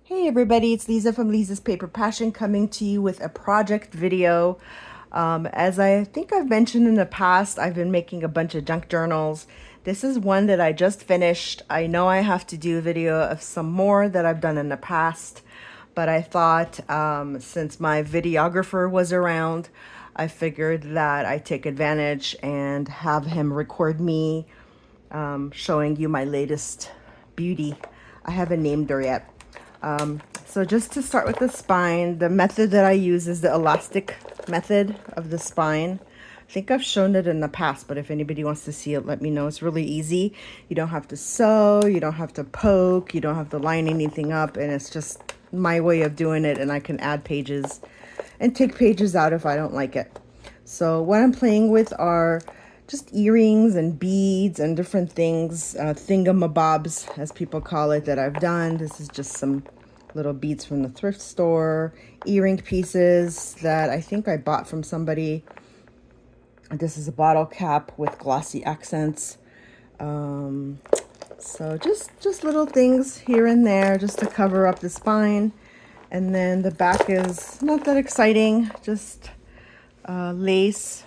Hey everybody, it's Lisa from Lisa's Paper Passion coming to you with a project video. As I think I've mentioned in the past, I've been making a bunch of junk journals. This is one that I just finished. I know I have to do a video of some more that I've done in the past, but I thought since my videographer was around, I figured that I'd take advantage and have him record me showing you my latest beauty. I haven't named her yet. So just to start with the spine, the method that I use is the elastic method of the spine. I think I've shown it in the past, but if anybody wants to see it, let me know. It's really easy. You don't have to sew, you don't have to poke, you don't have to line anything up, and it's just my way of doing it, and I can add pages and take pages out if I don't like it. So what I'm playing with are just earrings and beads and different things, thingamabobs, as people call it, that I've done. This is just some little beads from the thrift store, earring pieces that I think I bought from somebody. This is a bottle cap with glossy accents. So just little things here and there just to cover up the spine. And then the back is not that exciting, just lace.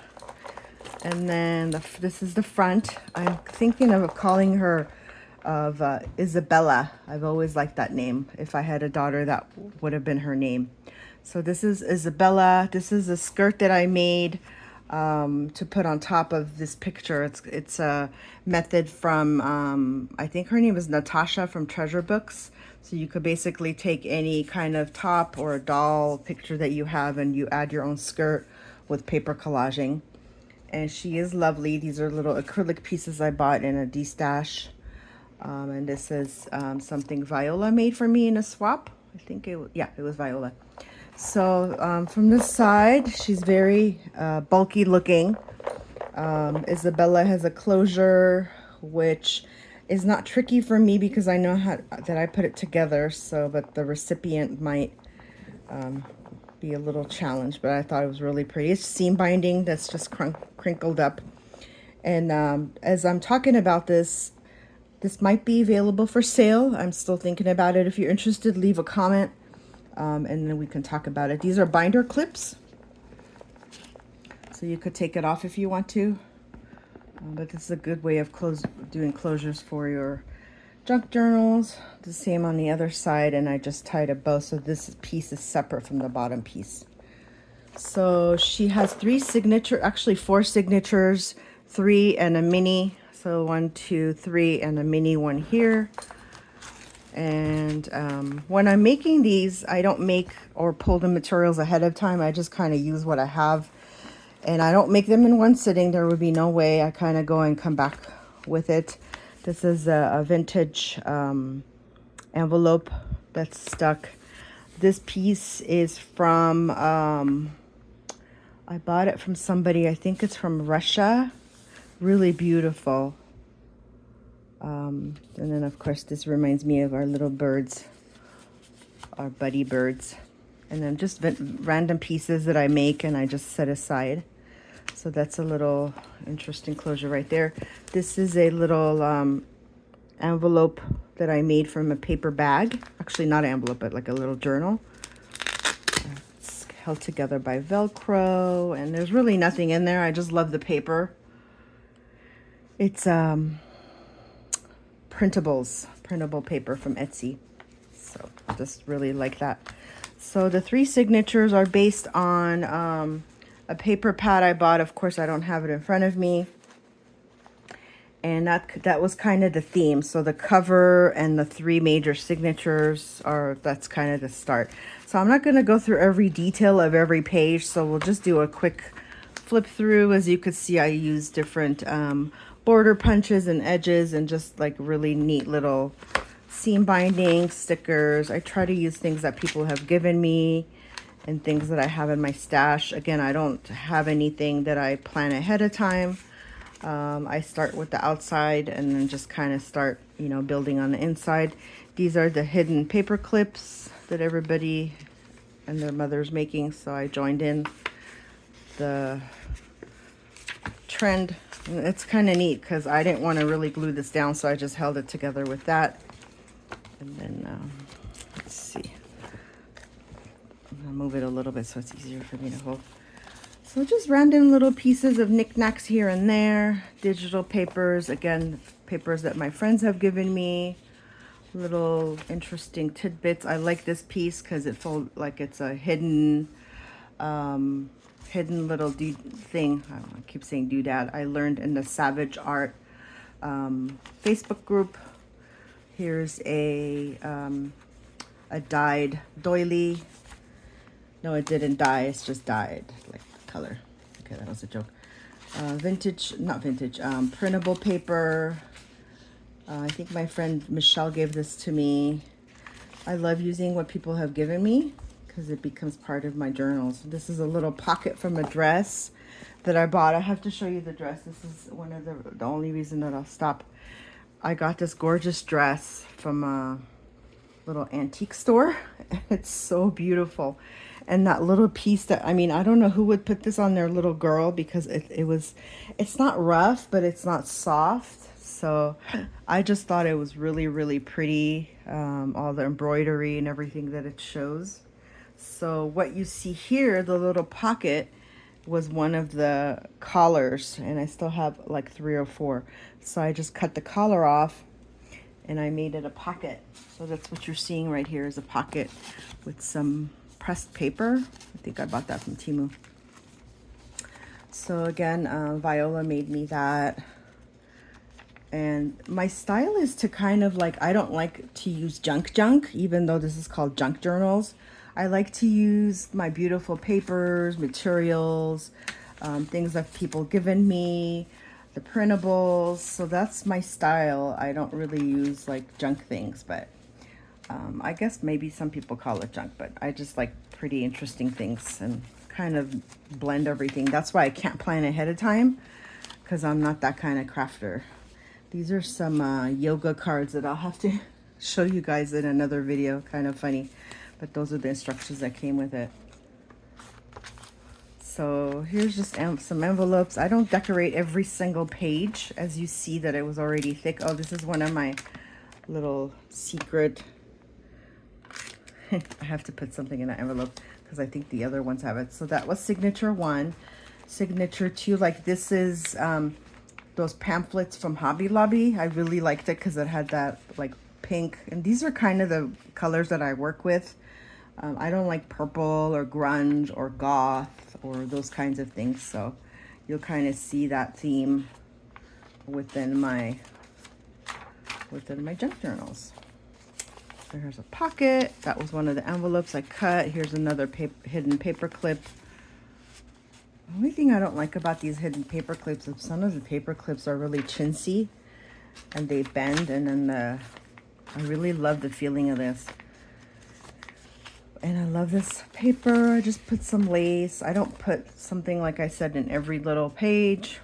And then this is the front. I'm thinking of calling her Isabella. I've always liked that name. If I had a daughter, that would have been her name. So this is Isabella. This is a skirt that I made to put on top of this picture. It's a method from, I think her name is Natasha from Treasure Books. So you could basically take any kind of top or a doll picture that you have and you add your own skirt with paper collaging. And she is lovely. These are little acrylic pieces I bought in a D-stash. And this is something Viola made for me in a swap. I think it was Viola. So from this side, she's very bulky looking. Isabella has a closure, which is not tricky for me because I know that I put it together. So, but the recipient might be a little challenge, but I thought it was really pretty. It's seam binding that's just crinkled up. And as I'm talking about this might be available for sale. I'm still thinking about it. If you're interested, leave a comment and then we can talk about it. These are binder clips, so you could take it off if you want to. But this is a good way of doing closures for your junk journals. The same on the other side, and I just tied a bow so this piece is separate from the bottom piece. So she has actually four signatures, 3 and a mini. So 1, 2, 3, and a mini one here. And when I'm making these, I don't make or pull the materials ahead of time. I just kind of use what I have, and I don't make them in one sitting. There would be no way. I kind of go and come back with it. This is a vintage envelope that's stuck. This piece is from, I bought it from somebody, I think it's from Russia. Really beautiful. And then of course this reminds me of our little birds, our buddy birds. And then just random pieces that I make and I just set aside. So that's a little interesting closure right there. This is a little envelope that I made from a paper bag. Actually not an envelope, but like a little journal. It's held together by Velcro, and there's really nothing in there. I just love the paper. It's printable paper from Etsy. So just really like that. So the 3 signatures are based on a paper pad I bought. Of course, I don't have it in front of me. And that was kind of the theme. So the cover and the 3 major signatures that's kind of the start. So I'm not going to go through every detail of every page. So we'll just do a quick flip through. As you could see, I use different border punches and edges and just like really neat little seam binding stickers. I try to use things that people have given me and things that I have in my stash. Again, I don't have anything that I plan ahead of time. I start with the outside and then just kind of start, building on the inside. These are the hidden paper clips that everybody and their mother's making, so I joined in the trend. And it's kind of neat because I didn't want to really glue this down, so I just held it together with that. And then let's see, I'll move it a little bit so it's easier for me to hold. So just random little pieces of knickknacks here and there. Digital papers, again, papers that my friends have given me. Little interesting tidbits. I like this piece because it feels like it's a hidden little thing. I keep saying doodad. I learned in the Savage Art Facebook group. Here's a dyed doily. No, it didn't dye. It's just dyed, like the color. Okay, that was a joke. Vintage, not vintage, printable paper. I think my friend Michelle gave this to me. I love using what people have given me because it becomes part of my journals. This is a little pocket from a dress that I bought. I have to show you the dress. This is one of the only reason that I'll stop. I got this gorgeous dress from a little antique store. It's so beautiful. And that little piece that, I mean, I don't know who would put this on their little girl because it's not rough, but it's not soft. So I just thought it was really, really pretty. All the embroidery and everything that it shows. So what you see here, the little pocket, was one of the collars, and I still have like 3 or 4. So I just cut the collar off and I made it a pocket. So that's what you're seeing right here is a pocket with some pressed paper. I think I bought that from Temu. So again, Viola made me that. And my style is to kind of like, I don't like to use junk, even though this is called junk journals. I like to use my beautiful papers, materials, things that people given me, the printables. So that's my style. I don't really use like junk things, but I guess maybe some people call it junk, but I just like pretty interesting things and kind of blend everything. That's why I can't plan ahead of time because I'm not that kind of crafter. These are some yoga cards that I'll have to show you guys in another video. Kind of funny, but those are the instructions that came with it. So here's just some envelopes. I don't decorate every single page. As you see that it was already thick. Oh, this is one of my little secret. I have to put something in an envelope because I think the other ones have it. So that was signature 1. Signature 2, like this is those pamphlets from Hobby Lobby. I really liked it because it had that like pink, and these are kind of the colors that I work with. I don't like purple or grunge or goth or those kinds of things, so you'll kind of see that theme within my junk journals. There's a pocket. That was one of the envelopes I cut. Here's another hidden paper clip. The only thing I don't like about these hidden paper clips is some of the paper clips are really chintzy and they bend, and then I really love the feeling of this. And I love this paper. I just put some lace. I don't put something, like I said, in every little page,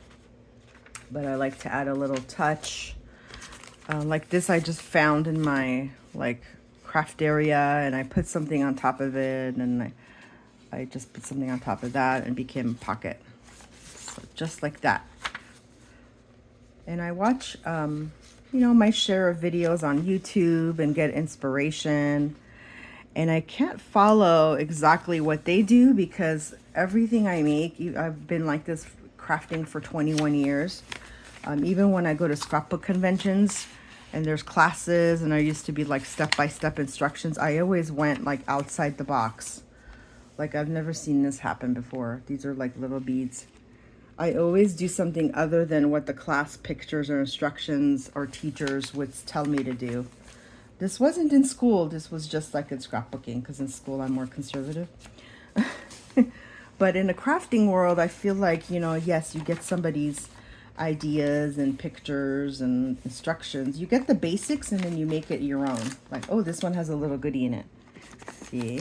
but I like to add a little touch. Like this I just found in my like craft area, and I put something on top of it, and I just put something on top of that and became a pocket. So just like that. And I watch, you know, my share of videos on YouTube and get inspiration. And I can't follow exactly what they do because everything I make, I've been like this crafting for 21 years. Even when I go to scrapbook conventions and there's classes and there used to be like step-by-step instructions, I always went like outside the box. Like I've never seen this happen before. These are like little beads. I always do something other than what the class pictures or instructions or teachers would tell me to do. This wasn't in school. This was just like in scrapbooking, because in school I'm more conservative. But in the crafting world, I feel like, you know, yes, you get somebody's ideas and pictures and instructions. You get the basics and then you make it your own. Like, oh, this one has a little goodie in it. See?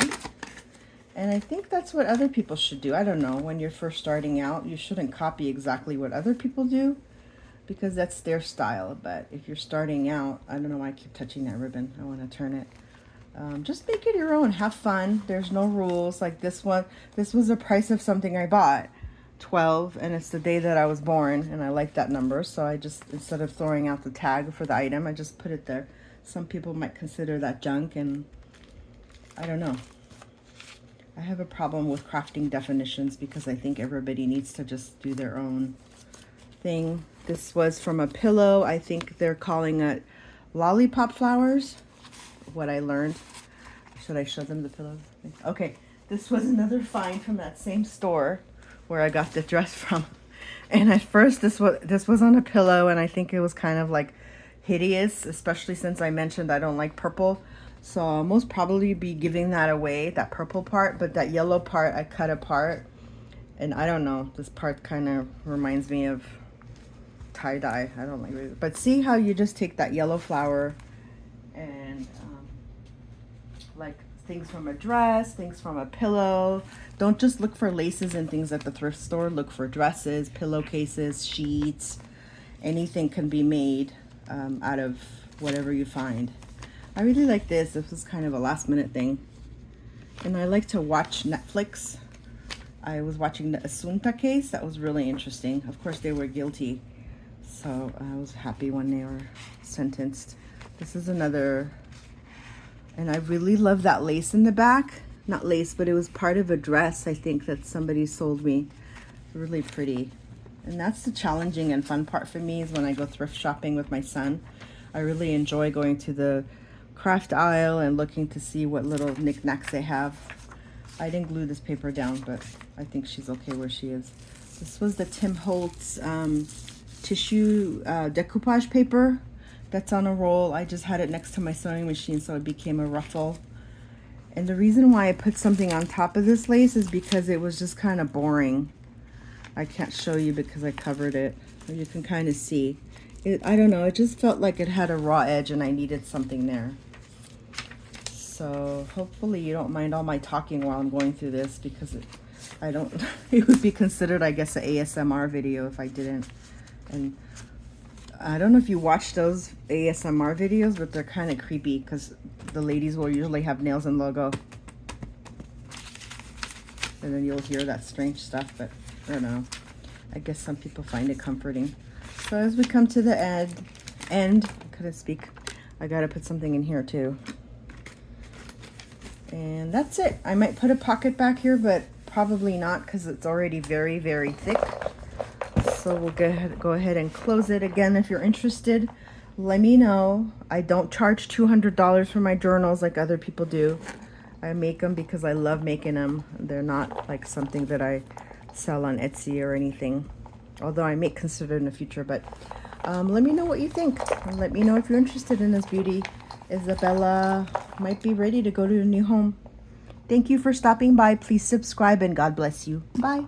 And I think that's what other people should do. I don't know. When you're first starting out, you shouldn't copy exactly what other people do, because that's their style. But if you're starting out, I don't know why I keep touching that ribbon. I want to turn it. Just make it your own. Have fun. There's no rules. Like this one, this was the price of something I bought, 12, and it's the day that I was born, and I like that number. So I just, instead of throwing out the tag for the item, I just put it there. Some people might consider that junk, and I don't know. I have a problem with crafting definitions because I think everybody needs to just do their own thing. This was from a pillow. I think they're calling it lollipop flowers, what I learned. Should I show them the pillow? Okay, this was another find from that same store where I got the dress from. And at first this was on a pillow, and I think it was kind of like hideous, especially since I mentioned I don't like purple. So I'll most probably be giving that away, that purple part, but that yellow part I cut apart. And I don't know, this part kind of reminds me of tie-dye. I don't like it. But see how you just take that yellow flower and like things from a dress, things from a pillow. Don't just look for laces and things at the thrift store. Look for dresses, pillowcases, sheets. Anything can be made out of whatever you find. I really like this. This was kind of a last minute thing. And I like to watch Netflix. I was watching the Asunta case. That was really interesting. Of course, they were guilty. So I was happy when they were sentenced. This is another, and I really love that lace in the back. Not lace, but it was part of a dress, I think, that somebody sold me. Really pretty. And that's the challenging and fun part for me, is when I go thrift shopping with my son. I really enjoy going to the craft aisle and looking to see what little knickknacks they have. I didn't glue this paper down, but I think she's okay where she is. This was the Tim Holtz tissue decoupage paper that's on a roll. I just had it next to my sewing machine, so it became a ruffle. And the reason why I put something on top of this lace is because it was just kind of boring. I can't show you because I covered it, but you can kind of see it. I don't know, it just felt like it had a raw edge and I needed something there. So hopefully you don't mind all my talking while I'm going through this, because it would be considered, I guess, an ASMR video if I didn't. And I don't know if you watch those ASMR videos, but they're kind of creepy because the ladies will usually have nails and logo. And then you'll hear that strange stuff, but I don't know. I guess some people find it comforting. So as we come to the end, I couldn't speak. I gotta put something in here too. And that's it. I might put a pocket back here, but probably not because it's already very, very thick. So we'll go ahead and close it. Again, if you're interested, let me know. I don't charge $200 for my journals like other people do. I make them because I love making them. They're not like something that I sell on Etsy or anything, although I may consider in the future. But let me know what you think. And let me know if you're interested in this beauty. Isabella might be ready to go to a new home. Thank you for stopping by. Please subscribe and God bless you. Bye.